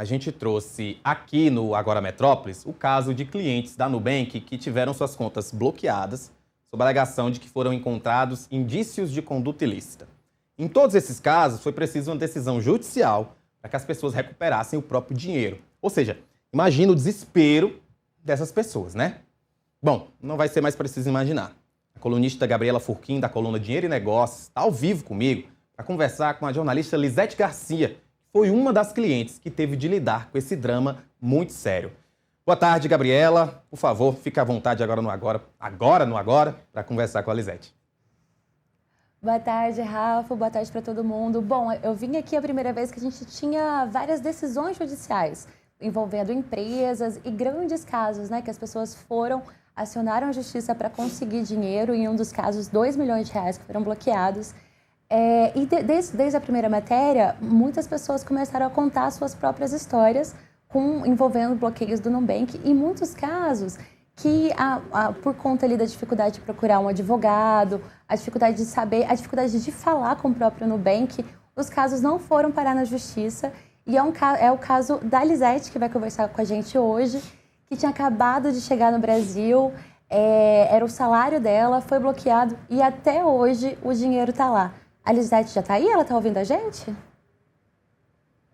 a gente trouxe aqui no Agora Metrópolis o caso de clientes da Nubank que tiveram suas contas bloqueadas sob a alegação de que foram encontrados indícios de conduta ilícita. Em todos esses casos, foi preciso uma decisão judicial para que as pessoas recuperassem o próprio dinheiro. Ou seja, imagina o desespero dessas pessoas, né? Bom, não vai ser mais preciso imaginar. A colunista Gabriela Furquim, da coluna Dinheiro e Negócios, está ao vivo comigo para conversar com a jornalista Lisete Garcia, que foi uma das clientes que teve de lidar com esse drama muito sério. Boa tarde, Gabriela. Por favor, fique à vontade agora no Agora, para conversar com a Lisete. Boa tarde, Rafa. Boa tarde para todo mundo. Bom, eu vim aqui a primeira vez que a gente tinha várias decisões judiciais envolvendo empresas e grandes casos, né? Que as pessoas acionaram a justiça para conseguir dinheiro. Em um dos casos, R$2 milhões que foram bloqueados. E desde a primeira matéria, muitas pessoas começaram a contar suas próprias histórias envolvendo bloqueios do Nubank. Em muitos casos, que por conta ali da dificuldade de procurar um advogado, a dificuldade de saber, a dificuldade de falar com o próprio Nubank, os casos não foram parar na justiça. E é o caso da Lisete, que vai conversar com a gente hoje, que tinha acabado de chegar no Brasil, era o salário dela, foi bloqueado e até hoje o dinheiro está lá. A Lisete já está aí? Ela está ouvindo a gente?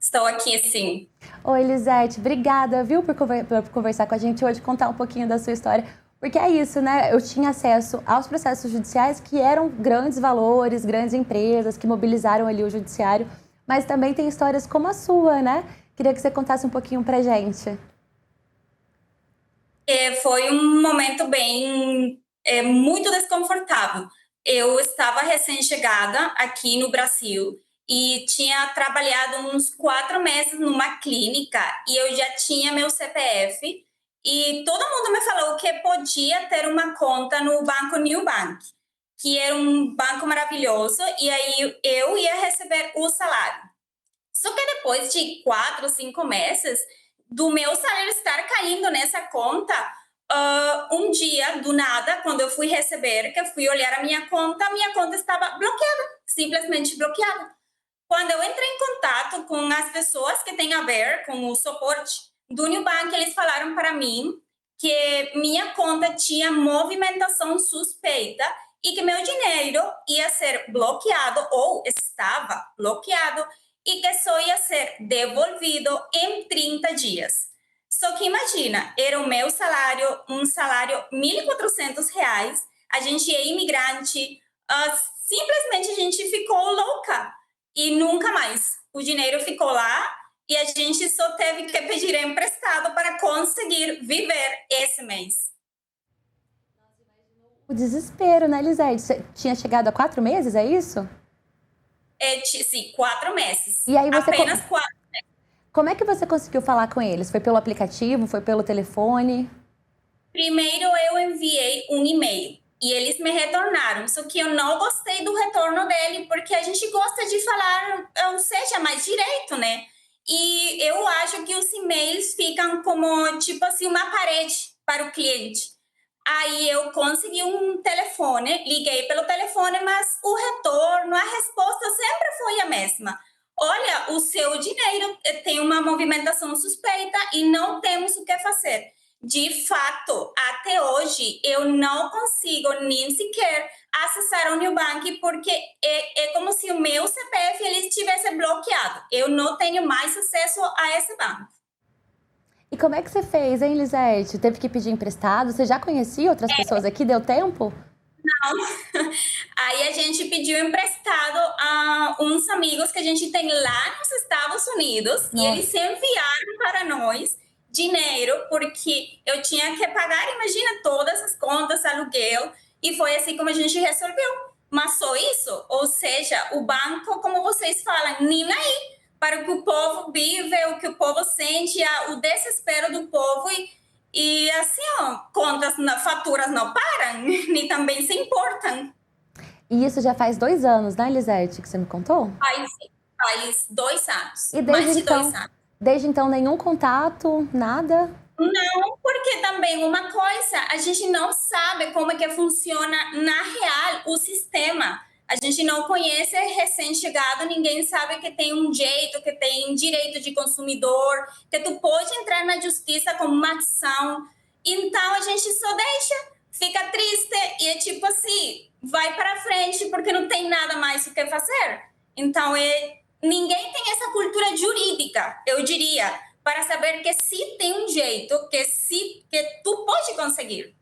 Estou aqui, sim. Oi, Lisete. Obrigada, viu, por conversar com a gente hoje, contar um pouquinho da sua história. Porque é isso, né? Eu tinha acesso aos processos judiciais que eram grandes valores, grandes empresas que mobilizaram ali o judiciário, mas também tem histórias como a sua, né? Queria que você contasse um pouquinho pra gente. Foi um momento muito desconfortável. Eu estava recém-chegada aqui no Brasil e tinha trabalhado uns 4 meses numa clínica e eu já tinha meu CPF e todo mundo me falou que podia ter uma conta no Banco Nubank, que era um banco maravilhoso, e aí eu ia receber o salário. Só que depois de 4, 5 meses do meu salário estar caindo nessa conta, um dia, do nada, quando eu fui receber, que eu fui olhar a minha conta estava bloqueada, simplesmente bloqueada. Quando eu entrei em contato com as pessoas que têm a ver com o suporte do Nubank, eles falaram para mim que minha conta tinha movimentação suspeita e que meu dinheiro ia ser bloqueado ou estava bloqueado e que só ia ser devolvido em 30 dias. Só que imagina, era o meu salário, um salário R$1.400, a gente é imigrante, simplesmente a gente ficou louca e nunca mais. O dinheiro ficou lá e a gente só teve que pedir emprestado para conseguir viver esse mês. O desespero, né, Lisete? Você tinha chegado há 4 meses, é isso? Sim, 4 meses. E aí você apenas 4. Como é que você conseguiu falar com eles? Foi pelo aplicativo? Foi pelo telefone? Primeiro eu enviei um e-mail e eles me retornaram, só que eu não gostei do retorno dele, porque a gente gosta de falar, ou seja, mais direito, né? E eu acho que os e-mails ficam como, tipo assim, uma parede para o cliente. Aí eu consegui um telefone, liguei pelo telefone, mas o retorno, a resposta sempre foi a mesma. Olha, o seu dinheiro tem uma movimentação suspeita e não temos o que fazer. De fato, até hoje, eu não consigo nem sequer acessar o Nubank, porque é como se o meu CPF ele estivesse bloqueado. Eu não tenho mais acesso a esse banco. E como é que você fez, hein, Lisete? Teve que pedir emprestado? Você já conhecia outras pessoas aqui? Deu tempo? Não. Aí a gente pediu emprestado a uns amigos que a gente tem lá nos Estados Unidos. Nossa. E eles enviaram para nós dinheiro, porque eu tinha que pagar, imagina, todas as contas, aluguel, e foi assim como a gente resolveu. Mas só isso, ou seja, o banco, como vocês falam, nem aí para o que o povo vive, o que o povo sente, o desespero do povo e assim, contas, faturas não param, nem também se importam. E isso já faz 2 anos, né, Lisete, que você me contou? Faz 2 anos, e mais de 2 anos. Desde então, nenhum contato, nada? Não, porque também uma coisa, a gente não sabe como é que funciona na real o sistema. A gente não conhece recém-chegado, ninguém sabe que tem um jeito, que tem direito de consumidor, que tu pode entrar na justiça com uma ação. Então, a gente só deixa, fica triste e é tipo assim, vai para frente porque não tem nada mais o que fazer. Então, ninguém tem essa cultura jurídica, eu diria, para saber que se tem um jeito, que tu pode conseguir.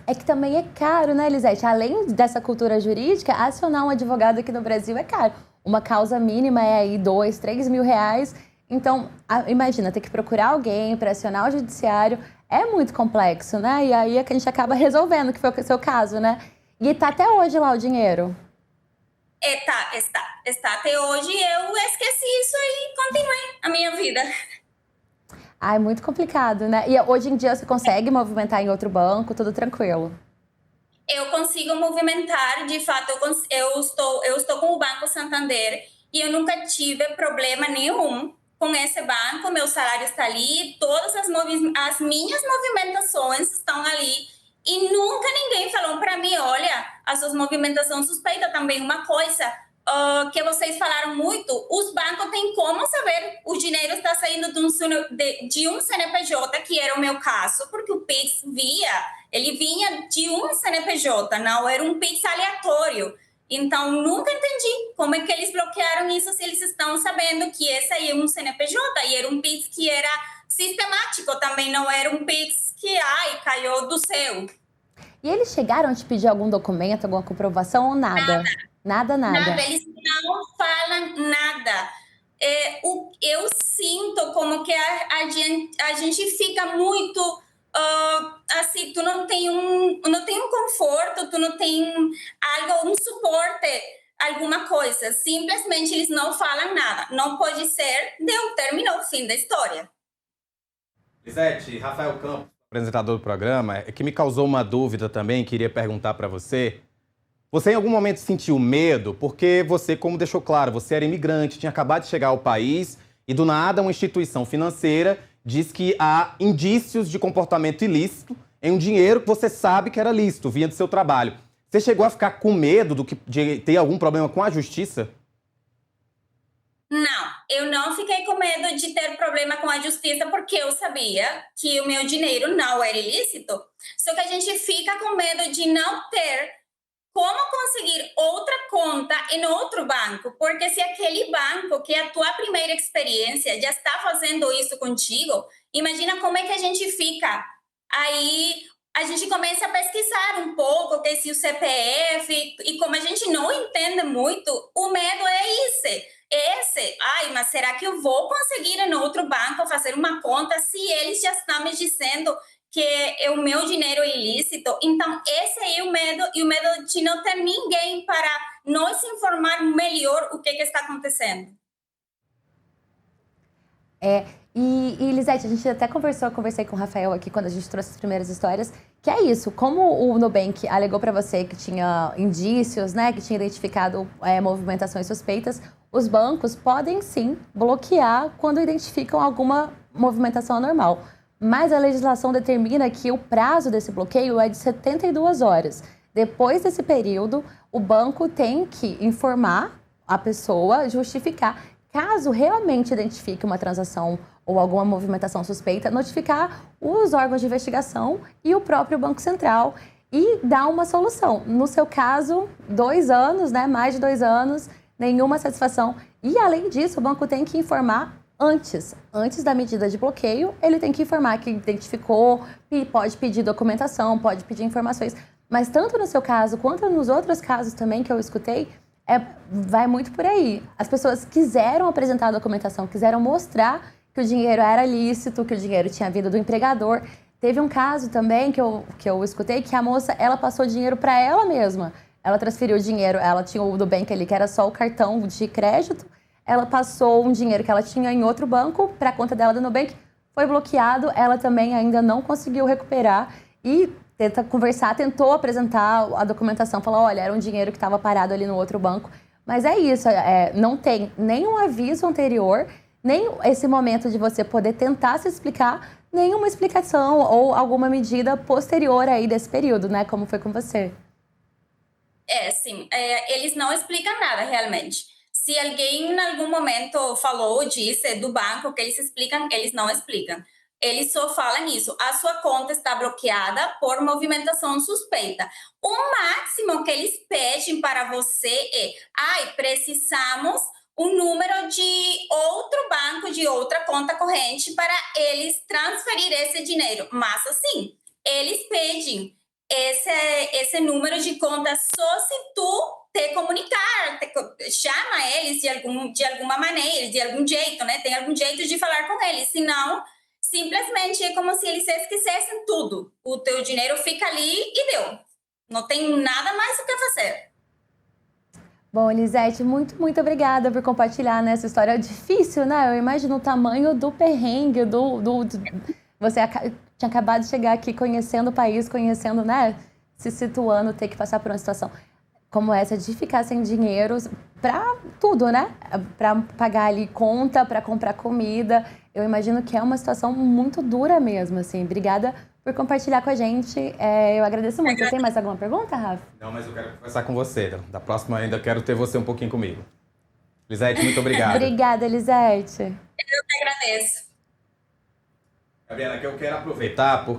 É que também é caro, né, Elisete? Além dessa cultura jurídica, acionar um advogado aqui no Brasil é caro. Uma causa mínima é aí 2, 3 mil reais. Então, imagina, ter que procurar alguém para acionar o judiciário é muito complexo, né? E aí é que a gente acaba resolvendo, que foi o seu caso, né? E tá até hoje lá o dinheiro. Está até hoje. Eu esqueci isso e continuei a minha vida. Ah, é muito complicado, né? E hoje em dia você consegue movimentar em outro banco, tudo tranquilo? Eu consigo movimentar, de fato, eu estou com o Banco Santander e eu nunca tive problema nenhum com esse banco. Meu salário está ali, todas as minhas movimentações estão ali e nunca ninguém falou para mim, olha, a sua movimentação suspeita também. Uma coisa que vocês falaram muito, os bancos têm como saber o dinheiro está saindo de um CNPJ, que era o meu caso, porque o Pix ele vinha de um CNPJ, não era um Pix aleatório. Então, nunca entendi como é que eles bloquearam isso, se eles estão sabendo que esse aí é um CNPJ e era um Pix que era sistemático também, não era um Pix que, caiu do céu. E eles chegaram a te pedir algum documento, alguma comprovação ou nada? Nada. Eles não falam nada. Eu sinto como que a gente fica muito assim, tu não tem um conforto, tu não tem um suporte, alguma coisa. Simplesmente eles não falam nada. Não pode ser, terminou, fim da história. Elisete, Rafael Campos, apresentador do programa, é que me causou uma dúvida também, queria perguntar para você. Você em algum momento sentiu medo? Porque você, como deixou claro, você era imigrante, tinha acabado de chegar ao país e do nada uma instituição financeira diz que há indícios de comportamento ilícito em um dinheiro que você sabe que era lícito, vinha do seu trabalho. Você chegou a ficar com medo de ter algum problema com a justiça? Não, eu não fiquei com medo de ter problema com a justiça porque eu sabia que o meu dinheiro não era ilícito. Só que a gente fica com medo de não ter como conseguir outra conta em outro banco, porque se aquele banco, que é a tua primeira experiência, já está fazendo isso contigo, imagina como é que a gente fica. Aí a gente começa a pesquisar um pouco, que se o CPF, e como a gente não entende muito, o medo é esse. Mas será que eu vou conseguir em outro banco fazer uma conta se eles já estão me dizendo que o meu dinheiro é ilícito? Então, esse é o medo, e o medo de não ter ninguém para nos informar melhor o que está acontecendo. E Elisete, a gente até conversei com o Rafael aqui quando a gente trouxe as primeiras histórias, que é isso, como o Nubank alegou para você que tinha indícios, né, que tinha identificado movimentações suspeitas, os bancos podem sim bloquear quando identificam alguma movimentação anormal. Mas a legislação determina que o prazo desse bloqueio é de 72 horas. Depois desse período, o banco tem que informar a pessoa, justificar. Caso realmente identifique uma transação ou alguma movimentação suspeita, notificar os órgãos de investigação e o próprio Banco Central e dar uma solução. No seu caso, 2 anos, né, mais de 2 anos, nenhuma satisfação. E, além disso, o banco tem que informar antes da medida de bloqueio, ele tem que informar que identificou, e pode pedir documentação, pode pedir informações. Mas tanto no seu caso quanto nos outros casos também que eu escutei, vai muito por aí. As pessoas quiseram apresentar a documentação, quiseram mostrar que o dinheiro era lícito, que o dinheiro tinha vindo do empregador. Teve um caso também que eu escutei que a moça, ela passou dinheiro para ela mesma. Ela transferiu o dinheiro, ela tinha o Nubank ali, que era só o cartão de crédito. Ela passou um dinheiro que ela tinha em outro banco para a conta dela do Nubank, foi bloqueado, ela também ainda não conseguiu recuperar e tentou apresentar a documentação, falar, olha, era um dinheiro que estava parado ali no outro banco. Mas é isso, não tem nenhum aviso anterior, nem esse momento de você poder tentar se explicar, nenhuma explicação ou alguma medida posterior aí desse período, né, como foi com você. Sim. Eles não explicam nada, realmente. Se alguém em algum momento falou ou disse do banco que eles explicam, eles não explicam. Eles só falam isso. A sua conta está bloqueada por movimentação suspeita. O máximo que eles pedem para você precisamos um número de outro banco, de outra conta corrente, para eles transferir esse dinheiro. Mas, assim, eles pedem esse número de conta só se tu te comunicar, chama eles de alguma maneira, de algum jeito, né? Tem algum jeito de falar com eles, senão simplesmente é como se eles esquecessem tudo. O teu dinheiro fica ali e deu. Não tem nada mais o que fazer. Bom, Elisete, muito obrigada por compartilhar nessa história difícil, né? Eu imagino o tamanho do perrengue, você tinha acabado de chegar aqui conhecendo o país, conhecendo, né? Se situando, ter que passar por uma situação como essa de ficar sem dinheiro para tudo, né? Para pagar ali conta, para comprar comida. Eu imagino que é uma situação muito dura mesmo, assim. Obrigada por compartilhar com a gente. Eu agradeço muito. Você tem mais alguma pergunta, Rafa? Não, mas eu quero conversar com você. Da próxima ainda quero ter você um pouquinho comigo. Elisete, muito obrigado. Obrigada, Elisete. Eu que agradeço. Gabriela, que eu quero aproveitar porque